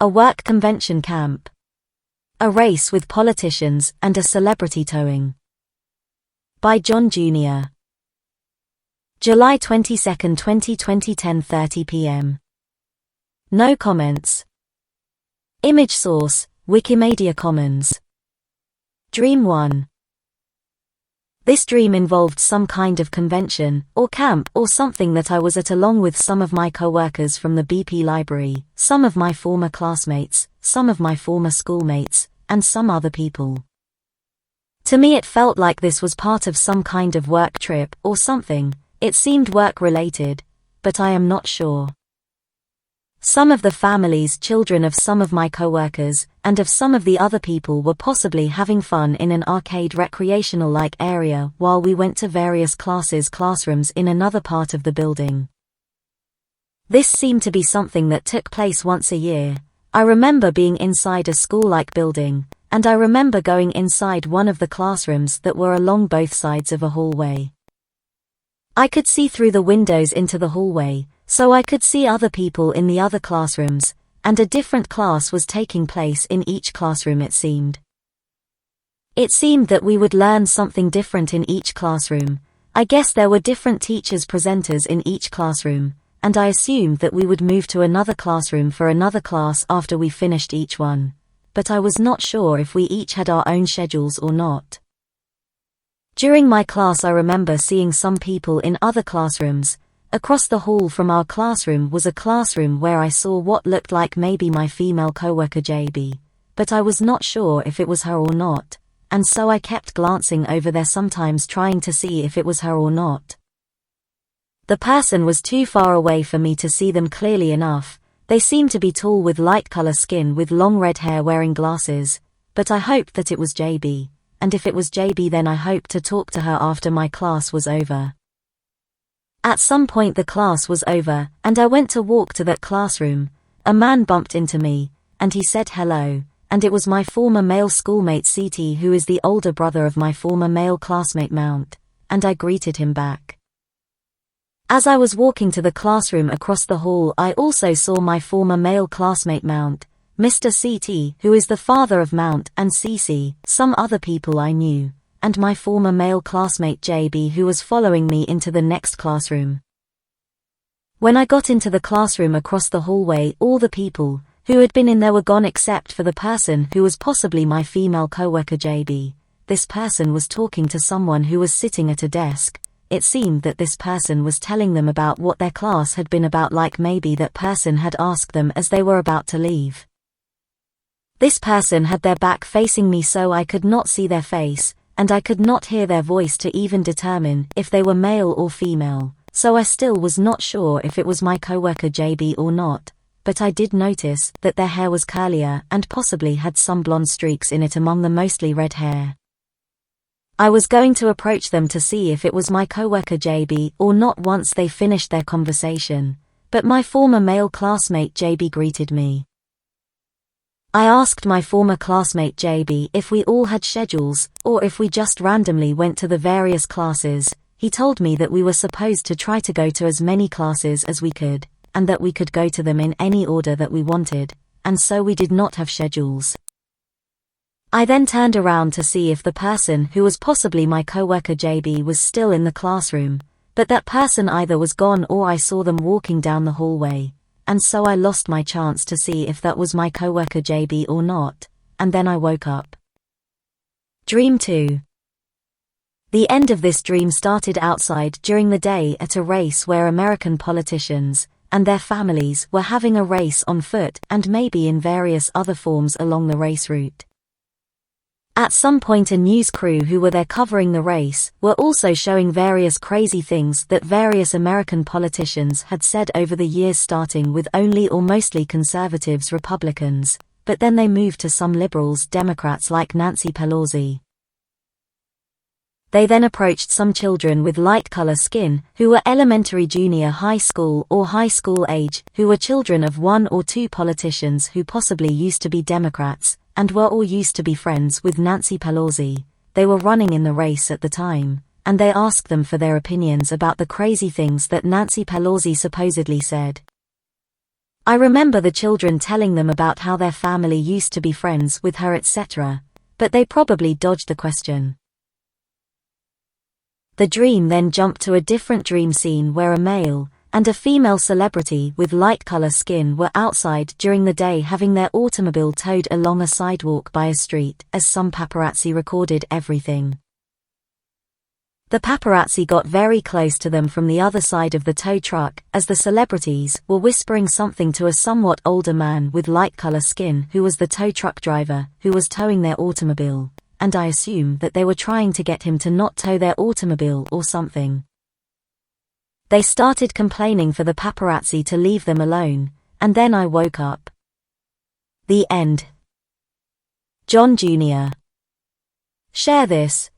A work convention camp. A race with politicians and a celebrity towing. By John Jr. July 22, 2020, 10:30 p.m. No comments. Image source, Wikimedia Commons. Dream 1. This dream involved some kind of convention, or camp, or something that I was at along with some of my co-workers from the BP library, some of my former classmates, some of my former schoolmates, and some other people. To me it felt like this was part of some kind of work trip, or something. It seemed work-related, but I am not sure. Some of the families, children of some of my co-workers, and of some of the other people were possibly having fun in an arcade recreational-like area while we went to various classrooms in another part of the building. This seemed to be something that took place once a year. I remember being inside a school-like building, and I remember going inside one of the classrooms that were along both sides of a hallway. I could see through the windows into the hallway, so I could see other people in the other classrooms, and a different class was taking place in each classroom it seemed. It seemed that we would learn something different in each classroom. I guess there were different teachers presenters in each classroom, and I assumed that we would move to another classroom for another class after we finished each one. But I was not sure if we each had our own schedules or not. During my class I remember seeing some people in other classrooms. Across the hall from our classroom was a classroom where I saw what looked like maybe my female coworker JB, but I was not sure if it was her or not, and so I kept glancing over there sometimes trying to see if it was her or not. The person was too far away for me to see them clearly enough. They seemed to be tall with light color skin with long red hair wearing glasses, but I hoped that it was JB. And if it was JB then I hoped to talk to her after my class was over. At some point the class was over, and I went to walk to that classroom. A man bumped into me, and he said hello, and it was my former male schoolmate CT who is the older brother of my former male classmate Mount, and I greeted him back. As I was walking to the classroom across the hall I also saw my former male classmate Mount, Mr. CT, who is the father of Mount and CC, some other people I knew, and my former male classmate JB who was following me into the next classroom. When I got into the classroom across the hallway all the people who had been in there were gone except for the person who was possibly my female coworker JB. This person was talking to someone who was sitting at a desk. It seemed that this person was telling them about what their class had been about, like maybe that person had asked them as they were about to leave. This person had their back facing me so I could not see their face, and I could not hear their voice to even determine if they were male or female, so I still was not sure if it was my coworker JB or not, but I did notice that their hair was curlier and possibly had some blonde streaks in it among the mostly red hair. I was going to approach them to see if it was my coworker JB or not once they finished their conversation, but my former male classmate JB greeted me. I asked my former classmate JB if we all had schedules, or if we just randomly went to the various classes. He told me that we were supposed to try to go to as many classes as we could, and that we could go to them in any order that we wanted, and so we did not have schedules. I then turned around to see if the person who was possibly my coworker JB was still in the classroom, but that person either was gone or I saw them walking down the hallway. And so I lost my chance to see if that was my coworker JB or not, and then I woke up. Dream 2. The end of this dream started outside during the day at a race where American politicians and their families were having a race on foot and maybe in various other forms along the race route. At some point a news crew who were there covering the race were also showing various crazy things that various American politicians had said over the years, starting with only or mostly conservatives, Republicans, but then they moved to some liberals, Democrats like Nancy Pelosi. They then approached some children with light color skin who were elementary, junior high school or high school age, who were children of one or two politicians who possibly used to be Democrats and were all used to be friends with Nancy Pelosi. They were running in the race at the time, and they asked them for their opinions about the crazy things that Nancy Pelosi supposedly said. I remember the children telling them about how their family used to be friends with her, etc., but they probably dodged the question. The dream then jumped to a different dream scene where a male and a female celebrity with light color skin were outside during the day having their automobile towed along a sidewalk by a street, as some paparazzi recorded everything. The paparazzi got very close to them from the other side of the tow truck as the celebrities were whispering something to a somewhat older man with light color skin who was the tow truck driver who was towing their automobile, and I assume that they were trying to get him to not tow their automobile or something. They started complaining for the paparazzi to leave them alone, and then I woke up. The end. John Jr. Share this,